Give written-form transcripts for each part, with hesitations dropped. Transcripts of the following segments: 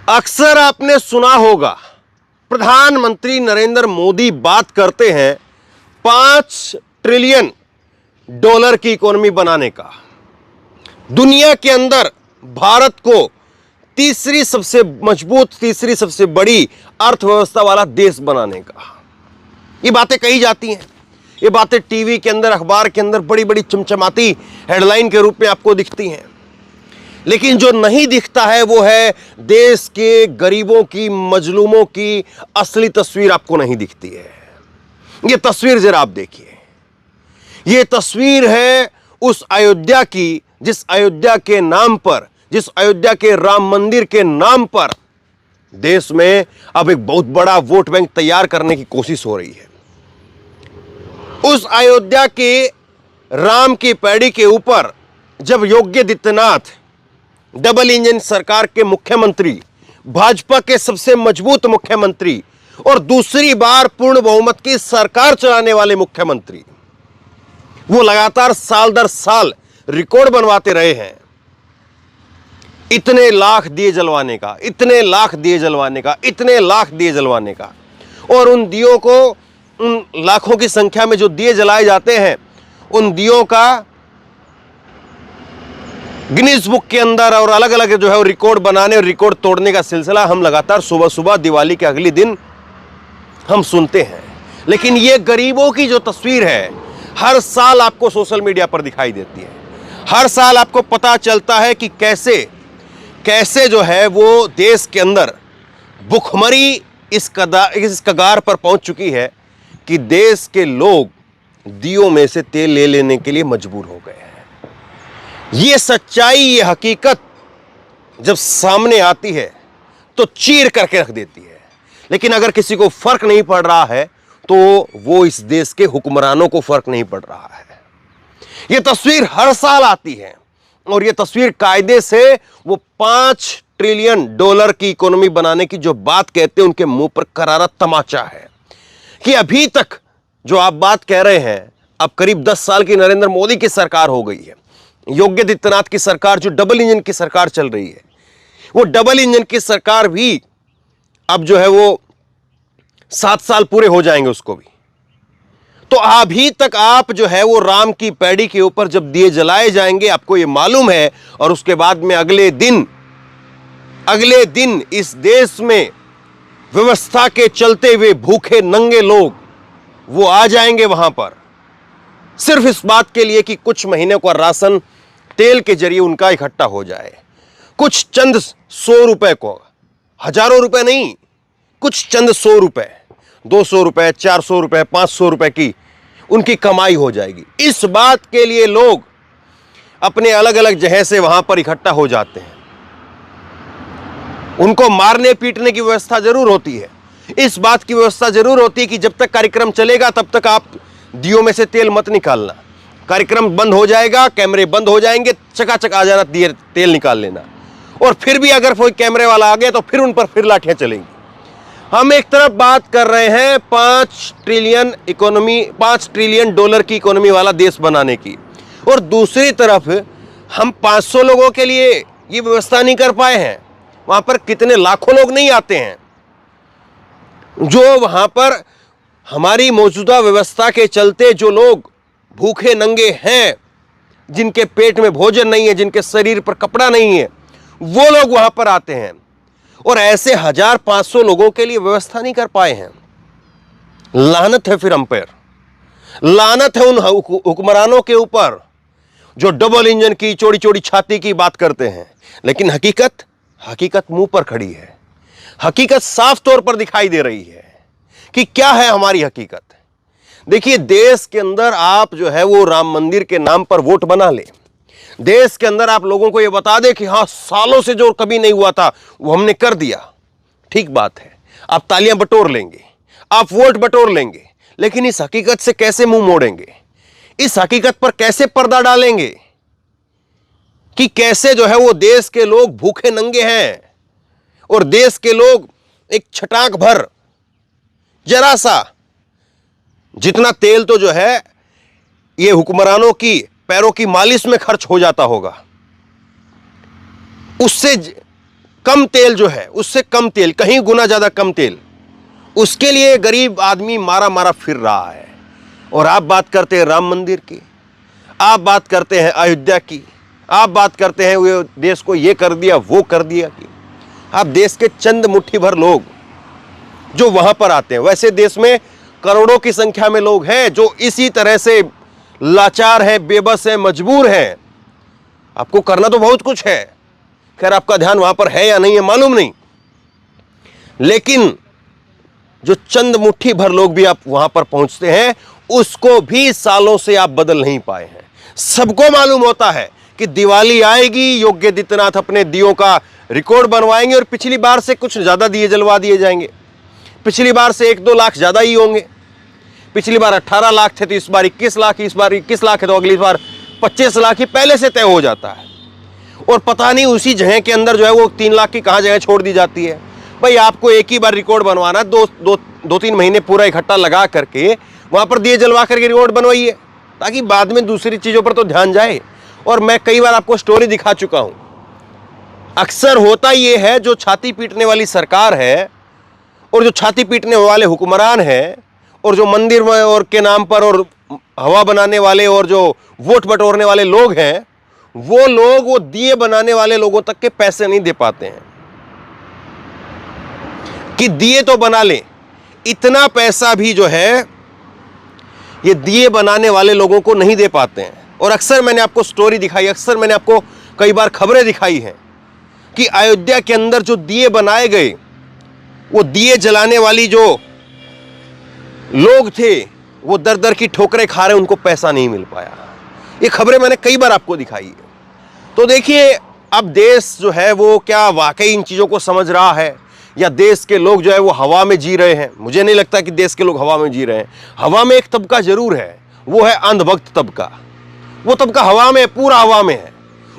अक्सर आपने सुना होगा प्रधानमंत्री नरेंद्र मोदी बात करते हैं 5 ट्रिलियन डॉलर की इकोनॉमी बनाने का, दुनिया के अंदर भारत को तीसरी सबसे मजबूत, तीसरी सबसे बड़ी अर्थव्यवस्था वाला देश बनाने का। ये बातें कही जाती हैं, ये बातें टीवी के अंदर, अखबार के अंदर बड़ी बड़ी चमचमाती हेडलाइन के रूप में आपको दिखती हैं, लेकिन जो नहीं दिखता है वो है देश के गरीबों की, मजलूमों की असली तस्वीर आपको नहीं दिखती है। ये तस्वीर जरा आप देखिए, ये तस्वीर है उस अयोध्या की जिस अयोध्या के नाम पर, जिस अयोध्या के राम मंदिर के नाम पर देश में अब एक बहुत बड़ा वोट बैंक तैयार करने की कोशिश हो रही है। उस अयोध्या के राम की पैड़ी के ऊपर जब योगी आदित्यनाथ डबल इंजन सरकार के मुख्यमंत्री, भाजपा के सबसे मजबूत मुख्यमंत्री और दूसरी बार पूर्ण बहुमत की सरकार चलाने वाले मुख्यमंत्री, वो लगातार साल दर साल रिकॉर्ड बनवाते रहे हैं। इतने लाख दिए जलवाने का, इतने लाख दिए जलवाने का, इतने लाख दिए जलवाने का, और उन दियों को, उन लाखों की संख्या में जो दिए जलाए जाते हैं, उन दियों का गिनीज बुक के अंदर और अलग अलग जो है वो रिकॉर्ड बनाने और रिकॉर्ड तोड़ने का सिलसिला हम लगातार सुबह सुबह दिवाली के अगले दिन हम सुनते हैं। लेकिन ये गरीबों की जो तस्वीर है हर साल आपको सोशल मीडिया पर दिखाई देती है। हर साल आपको पता चलता है कि कैसे कैसे जो है वो देश के अंदर भुखमरी इस कगार पर पहुंच चुकी है कि देश के लोग दियों में से तेल ले लेने के लिए मजबूर हो गए हैं। ये सच्चाई, ये हकीकत जब सामने आती है तो चीर करके रख देती है। लेकिन अगर किसी को फर्क नहीं पड़ रहा है तो वो इस देश के हुक्मरानों को फर्क नहीं पड़ रहा है। ये तस्वीर हर साल आती है और ये तस्वीर कायदे से वो 5 ट्रिलियन डॉलर की इकोनॉमी बनाने की जो बात कहते हैं उनके मुंह पर करारा तमाचा है कि अभी तक जो आप बात कह रहे हैं, अब करीब 10 साल की नरेंद्र मोदी की सरकार हो गई है, योगी आदित्यनाथ की सरकार जो डबल इंजन की सरकार चल रही है, वो डबल इंजन की सरकार भी अब जो है वो 7 साल पूरे हो जाएंगे उसको भी। तो अभी तक आप जो है वो राम की पैड़ी के ऊपर जब दिए जलाए जाएंगे आपको ये मालूम है, और उसके बाद में अगले दिन इस देश में व्यवस्था के चलते हुए भूखे नंगे लोग वो आ जाएंगे वहां पर, सिर्फ इस बात के लिए कि कुछ महीने का राशन तेल के जरिए उनका इकट्ठा हो जाए। कुछ चंद 100 रुपए को, हजारों रुपए नहीं, कुछ चंद 100 रुपए, 200 रुपए, 400 रुपए, 500 रुपए की उनकी कमाई हो जाएगी। इस बात के लिए लोग अपने अलग अलग जगह से वहां पर इकट्ठा हो जाते हैं। उनको मारने पीटने की व्यवस्था जरूर होती है, इस बात की व्यवस्था जरूर होती है कि जब तक कार्यक्रम चलेगा तब तक आप दियों में से तेल मत निकालना, कार्यक्रम बंद हो जाएगा, कैमरे बंद हो जाएंगे, चकाचक आ जाना, तेल निकाल लेना। और फिर भी अगर कोई कैमरे वाला आ गया तो फिर उन पर फिर लाठियां चलेंगी। हम एक तरफ बात कर रहे हैं 5 ट्रिलियन डॉलर की इकोनॉमी वाला देश बनाने की, और दूसरी तरफ हम 500 लोगों के लिए ये व्यवस्था नहीं कर पाए हैं। वहां पर कितने लाखों लोग नहीं आते हैं जो वहां पर हमारी मौजूदा व्यवस्था के चलते जो लोग भूखे नंगे हैं, जिनके पेट में भोजन नहीं है, जिनके शरीर पर कपड़ा नहीं है, वो लोग वहां पर आते हैं, और ऐसे 1500 लोगों के लिए व्यवस्था नहीं कर पाए हैं। लानत है फिर हम पर, लानत है उन हुक्मरानों के ऊपर जो डबल इंजन की चौड़ी चौड़ी छाती की बात करते हैं, लेकिन हकीकत मुंह पर खड़ी है। हकीकत साफ तौर पर दिखाई दे रही है कि क्या है हमारी हकीकत। देखिए, देश के अंदर आप जो है वो राम मंदिर के नाम पर वोट बना ले, देश के अंदर आप लोगों को यह बता दे कि हां सालों से जो कभी नहीं हुआ था वो हमने कर दिया, ठीक बात है, आप तालियां बटोर लेंगे, आप वोट बटोर लेंगे, लेकिन इस हकीकत से कैसे मुंह मोड़ेंगे, इस हकीकत पर कैसे पर्दा डालेंगे कि कैसे जो है वो देश के लोग भूखे नंगे हैं और देश के लोग एक छटाक भर जरा सा, जितना तेल तो जो है ये हुक्मरानों की पैरों की मालिश में खर्च हो जाता होगा, उससे कम तेल जो है, उससे कम तेल, कहीं गुना ज्यादा कम तेल, उसके लिए गरीब आदमी मारा मारा फिर रहा है। और आप बात करते हैं राम मंदिर की, आप बात करते हैं अयोध्या की, आप बात करते हैं वो देश को ये कर दिया वो कर दिया की। आप देश के चंद मुट्ठी भर लोग जो वहां पर आते हैं, वैसे देश में करोड़ों की संख्या में लोग हैं जो इसी तरह से लाचार है, बेबस है, मजबूर है। आपको करना तो बहुत कुछ है, खैर आपका ध्यान वहां पर है या नहीं है मालूम नहीं, लेकिन जो चंद मुट्ठी भर लोग भी आप वहां पर पहुंचते हैं, उसको भी सालों से आप बदल नहीं पाए हैं। सबको मालूम होता है कि दिवाली आएगी, योगी आदित्यनाथ अपने दियों का रिकॉर्ड बनवाएंगे और पिछली बार से कुछ ज्यादा दिए जलवा दिए जाएंगे। पिछली बार से 1-2 लाख ज्यादा ही होंगे। पिछली बार 18 लाख थे तो इस बार 21 लाख, इस बार 21 लाख है तो अगली बार 25 लाख ही पहले से तय हो जाता है। और पता नहीं उसी जगह के अंदर जो है वो 3 लाख की कहां जगह छोड़ दी जाती है। भाई आपको एक ही बार रिकॉर्ड बनवाना, 2-3 महीने पूरा इकट्ठा लगा करके वहां पर दिए जलवा करके रिकॉर्ड बनवाइए, ताकि बाद में दूसरी चीजों पर तो ध्यान जाए। और मैं कई बार आपको स्टोरी दिखा चुका हूं, अक्सर होता यह है जो छाती पीटने वाली सरकार है और जो छाती पीटने वाले हुक्मरान हैं और जो मंदिर और के नाम पर और हवा बनाने वाले और जो वोट बटोरने वाले लोग हैं, वो लोग वो दिए बनाने वाले लोगों तक के पैसे नहीं दे पाते हैं कि दिए तो बना ले। इतना पैसा भी जो है ये दिए बनाने वाले लोगों को नहीं दे पाते हैं। और अक्सर मैंने आपको स्टोरी दिखाई, अक्सर मैंने आपको कई बार खबरें दिखाई हैं कि अयोध्या के अंदर जो दिए बनाए गए, वो दिए जलाने वाली जो लोग थे वो दर दर की ठोकरें खा रहे, उनको पैसा नहीं मिल पाया। ये खबरें मैंने कई बार आपको दिखाई है। तो देखिए, अब देश जो है वो क्या वाकई इन चीजों को समझ रहा है, या देश के लोग जो है वो हवा में जी रहे हैं? मुझे नहीं लगता कि देश के लोग हवा में जी रहे हैं। हवा में एक तबका जरूर है, वो है अंधभक्त तबका। वो तबका हवा में, पूरा हवा में है।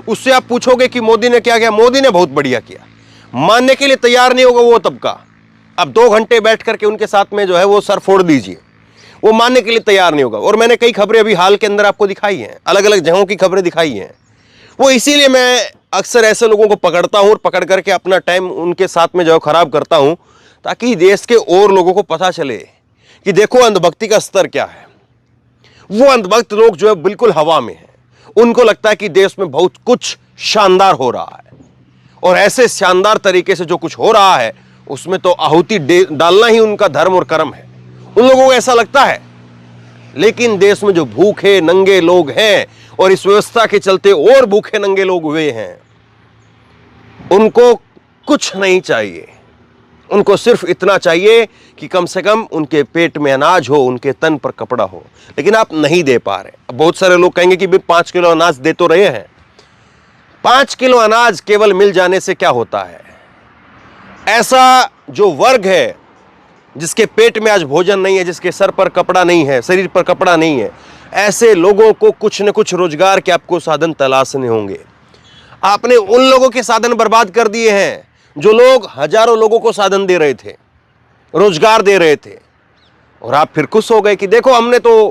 उससे आप पूछोगे कि मोदी ने क्या किया, मोदी ने बहुत बढ़िया किया, मानने के लिए तैयार नहीं होगा वो तबका। अब 2 घंटे बैठ करके उनके साथ में जो है वो सर फोड़ दीजिए, वो मानने के लिए तैयार नहीं होगा। और मैंने कई खबरें अभी हाल के अंदर आपको दिखाई हैं, अलग अलग जगहों की खबरें दिखाई हैं। वो इसीलिए मैं अक्सर ऐसे लोगों को पकड़ता हूं और पकड़ करके अपना टाइम उनके साथ में जो खराब करता हूं, ताकि देश के और लोगों को पता चले कि देखो अंधभक्ति का स्तर क्या है। वो अंधभक्त लोग जो है बिल्कुल हवा में है, उनको लगता है कि देश में बहुत कुछ शानदार हो रहा है, और ऐसे शानदार तरीके से जो कुछ हो रहा है उसमें तो आहुति डालना ही उनका धर्म और कर्म है। उन लोगों को ऐसा लगता है। लेकिन देश में जो भूखे नंगे लोग हैं, और इस व्यवस्था के चलते और भूखे नंगे लोग हुए हैं, उनको कुछ नहीं चाहिए। उनको सिर्फ इतना चाहिए कि कम से कम उनके पेट में अनाज हो, उनके तन पर कपड़ा हो। लेकिन आप नहीं दे पा रहे। अब बहुत सारे लोग कहेंगे कि 5 किलो अनाज दे तो रहे हैं। 5 किलो अनाज केवल मिल जाने से क्या होता है? ऐसा जो वर्ग है जिसके पेट में आज भोजन नहीं है, जिसके सर पर कपड़ा नहीं है, शरीर पर कपड़ा नहीं है, ऐसे लोगों को कुछ न कुछ रोजगार के आपको साधन तलाशने होंगे। आपने उन लोगों के साधन बर्बाद कर दिए हैं जो लोग हजारों लोगों को साधन दे रहे थे, रोजगार दे रहे थे, और आप फिर खुश हो गए कि देखो हमने तो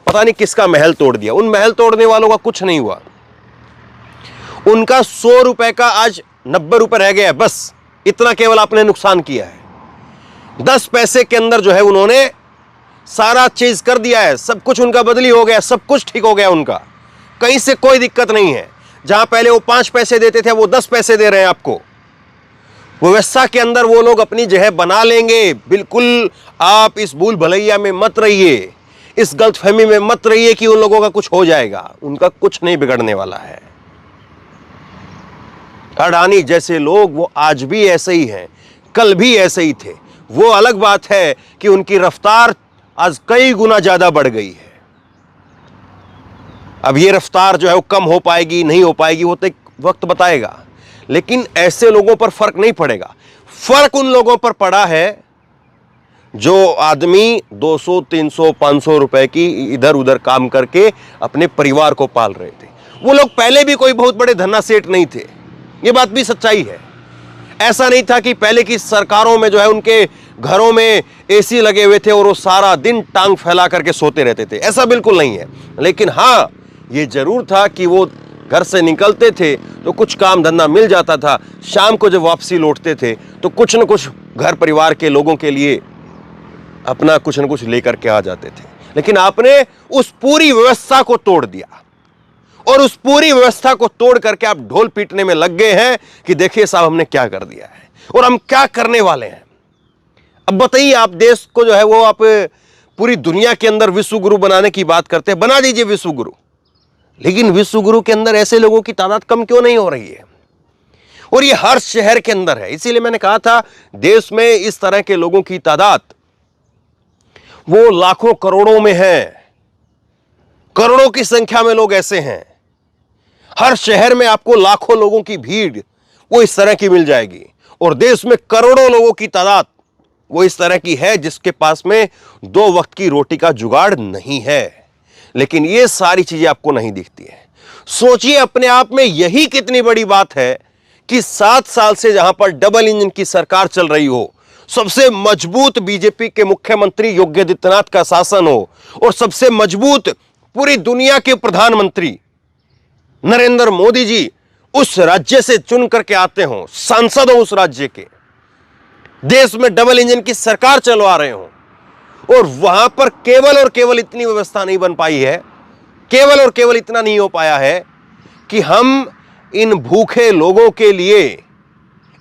पता नहीं किसका महल तोड़ दिया। उन महल तोड़ने वालों का कुछ नहीं हुआ। उनका 100 रुपए का आज 90 रुपए रह गया, बस इतना केवल आपने नुकसान किया है। 10 पैसे के अंदर जो है उन्होंने सारा चीज कर दिया है, सब कुछ उनका बदली हो गया, सब कुछ ठीक हो गया उनका, कहीं से कोई दिक्कत नहीं है। जहां पहले वो 5 पैसे देते थे वो 10 पैसे दे रहे हैं आपको। व्यवस्था के अंदर वो लोग अपनी जगह बना लेंगे। बिल्कुल आप इस भूल भलैया में मत रहिए, इस गलतफहमी में मत रहिए कि उन लोगों का कुछ हो जाएगा। उनका कुछ नहीं बिगड़ने वाला है। अडानी जैसे लोग वो आज भी ऐसे ही हैं, कल भी ऐसे ही थे। वो अलग बात है कि उनकी रफ्तार आज कई गुना ज्यादा बढ़ गई है। अब ये रफ्तार जो है वो कम हो पाएगी नहीं हो पाएगी, वो तो एक वक्त बताएगा। लेकिन ऐसे लोगों पर फर्क नहीं पड़ेगा। फर्क उन लोगों पर पड़ा है जो आदमी 200, 300, 500 रुपए की इधर उधर काम करके अपने परिवार को पाल रहे थे। वो लोग पहले भी कोई बहुत बड़े धन्ना सेठ नहीं थे, ये बात भी सच्चाई है। ऐसा नहीं था कि पहले की सरकारों में जो है उनके घरों में एसी लगे हुए थे और वो सारा दिन टांग फैला करके सोते रहते थे, ऐसा बिल्कुल नहीं है। लेकिन हाँ, ये जरूर था कि वो घर से निकलते थे तो कुछ काम धंधा मिल जाता था, शाम को जब वापसी लौटते थे तो कुछ न कुछ घर परिवार के लोगों के लिए अपना कुछ न कुछ लेकर के आ जाते थे। लेकिन आपने उस पूरी व्यवस्था को तोड़ दिया और उस पूरी व्यवस्था को तोड़ करके आप ढोल पीटने में लग गए हैं कि देखिए साहब हमने क्या कर दिया है और हम क्या करने वाले हैं। अब बताइए, आप देश को जो है वो आप पूरी दुनिया के अंदर विश्व गुरु बनाने की बात करते हैं, बना दीजिए विश्व गुरु, लेकिन विश्व गुरु के अंदर ऐसे लोगों की तादाद कम क्यों नहीं हो रही है? और ये हर शहर के अंदर है। इसीलिए मैंने कहा था देश में इस तरह के लोगों की तादाद वो लाखों करोड़ों में है, करोड़ों की संख्या में लोग ऐसे हैं। हर शहर में आपको लाखों लोगों की भीड़ वो इस तरह की मिल जाएगी और देश में करोड़ों लोगों की तादाद वो इस तरह की है जिसके पास में 2 वक्त की रोटी का जुगाड़ नहीं है। लेकिन ये सारी चीजें आपको नहीं दिखती है। सोचिए अपने आप में यही कितनी बड़ी बात है कि 7 साल से जहां पर डबल इंजन की सरकार चल रही हो, सबसे मजबूत बीजेपी के मुख्यमंत्री योगी आदित्यनाथ का शासन हो और सबसे मजबूत पूरी दुनिया के प्रधानमंत्री नरेंद्र मोदी जी उस राज्य से चुन करके आते हों, सांसद हो उस राज्य के, देश में डबल इंजन की सरकार चलवा रहे हों और वहां पर केवल और केवल इतनी व्यवस्था नहीं बन पाई है, केवल और केवल इतना नहीं हो पाया है कि हम इन भूखे लोगों के लिए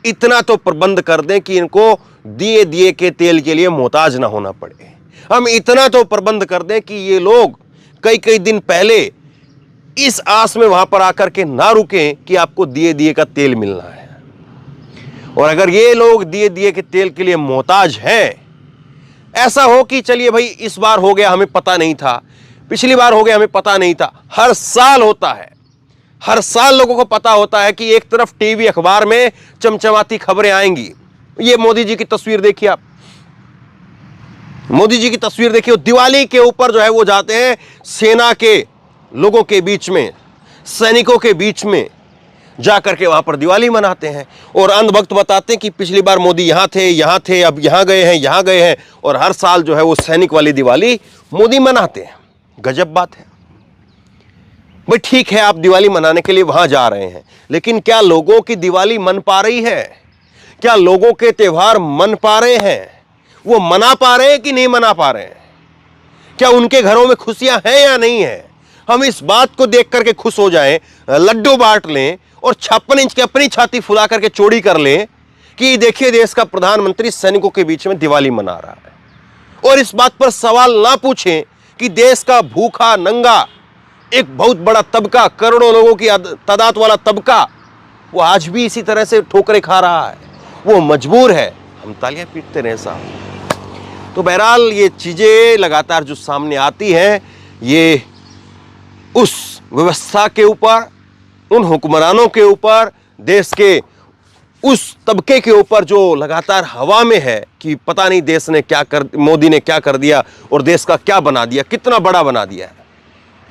इतना तो प्रबंध कर दें कि इनको दिए दिए के तेल के लिए मोहताज ना होना पड़े। हम इतना तो प्रबंध कर दें कि ये लोग कई कई दिन पहले इस आस में वहां पर आकर के ना रुकें कि आपको दिए दिए का तेल मिलना है। और अगर ये लोग दिए दिए के तेल के लिए मोहताज हैं, ऐसा हो कि चलिए भाई इस बार हो गया हमें पता नहीं था, पिछली बार हो गया हमें पता नहीं था, हर साल होता है, हर साल लोगों को पता होता है कि एक तरफ टीवी अखबार में चमचमाती खबरें आएंगी। ये मोदी जी की तस्वीर देखिए आप, मोदी जी की तस्वीर देखिए, दिवाली के ऊपर जो है वो जाते हैं सेना के लोगों के बीच में, सैनिकों के बीच में जाकर के वहां पर दिवाली मनाते हैं और अंधभक्त बताते हैं कि पिछली बार मोदी यहां थे, अब यहां गए हैं और हर साल जो है वो सैनिक वाली दिवाली मोदी मनाते हैं। गजब बात है भाई। ठीक है, आप दिवाली मनाने के लिए वहां जा रहे हैं, लेकिन क्या लोगों की दिवाली मन पा रही है? क्या लोगों के त्योहार मन पा रहे हैं? वो मना पा रहे हैं कि नहीं मना पा रहे हैं? क्या उनके घरों में खुशियां हैं या नहीं है? हम इस बात को देख करके खुश हो जाएं, लड्डू बांट लें और 56 इंच की अपनी छाती फुला करके चोरी कर लें कि देखिए देश का प्रधानमंत्री सैनिकों के बीच में दिवाली मना रहा है, और इस बात पर सवाल ना पूछें कि देश का भूखा नंगा एक बहुत बड़ा तबका, करोड़ों लोगों की तादाद वाला तबका, वो आज भी इसी तरह से ठोकरें खा रहा है, वो मजबूर है। हम तालियां पीटते रहे साहब। तो बहरहाल ये चीजें लगातार जो सामने आती हैं, ये उस व्यवस्था के ऊपर, उन हुक्मरानों के ऊपर, देश के उस तबके के ऊपर जो लगातार हवा में है कि पता नहीं देश ने क्या कर, मोदी ने क्या कर दिया और देश का क्या बना दिया, कितना बड़ा बना दिया है।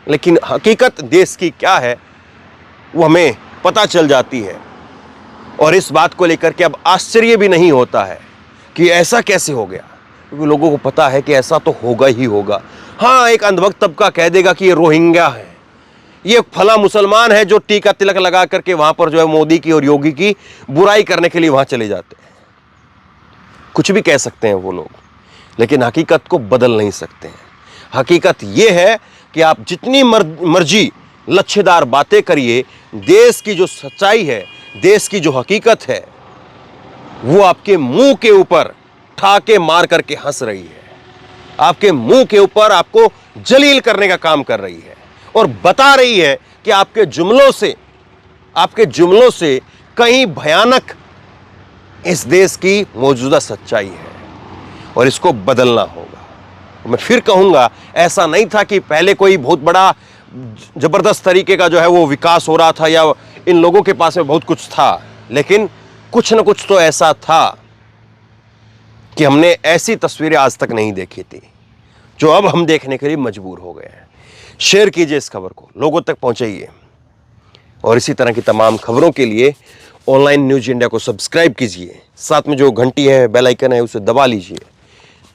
लेकिन हकीकत देश की क्या है वो हमें पता चल जाती है और इस बात को लेकर के अब आश्चर्य भी नहीं होता है कि ऐसा कैसे हो गया, क्योंकि लोगों को पता है कि ऐसा तो होगा ही होगा। हाँ, एक अंधभक्त तबका कह देगा कि ये रोहिंग्या है, ये फला मुसलमान है जो टीका तिलक लगा करके वहां पर जो है मोदी की और योगी की बुराई करने के लिए वहां चले जाते हैं। कुछ भी कह सकते हैं वो लोग, लेकिन हकीकत को बदल नहीं सकते हैं। हकीकत ये है कि आप जितनी मर्जी लच्छेदार बातें करिए, देश की जो सच्चाई है, देश की जो हकीकत है, वो आपके मुंह के ऊपर ठाके मार करके हंस रही है, आपके मुंह के ऊपर आपको जलील करने का काम कर रही है और बता रही है कि आपके जुमलों से कहीं भयानक इस देश की मौजूदा सच्चाई है और इसको बदलना होगा। मैं फिर कहूंगा, ऐसा नहीं था कि पहले कोई बहुत बड़ा जबरदस्त तरीके का जो है वो विकास हो रहा था या इन लोगों के पास में बहुत कुछ था, लेकिन कुछ न कुछ तो ऐसा था कि हमने ऐसी तस्वीरें आज तक नहीं देखी थी जो अब हम देखने के लिए मजबूर हो गए हैं। शेयर कीजिए इस खबर को, लोगों तक पहुंचाइए और इसी तरह की तमाम खबरों के लिए ऑनलाइन न्यूज इंडिया को सब्सक्राइब कीजिए, साथ में जो घंटी है, बेल आइकन है, उसे दबा लीजिए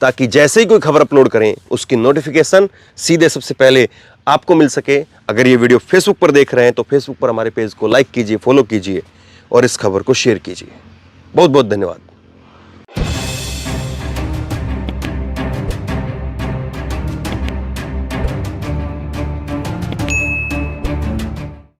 ताकि जैसे ही कोई खबर अपलोड करें उसकी नोटिफिकेशन सीधे सबसे पहले आपको मिल सके। अगर ये वीडियो फेसबुक पर देख रहे हैं तो फेसबुक पर हमारे पेज को लाइक कीजिए, फॉलो कीजिए और इस खबर को शेयर कीजिए। बहुत बहुत धन्यवाद।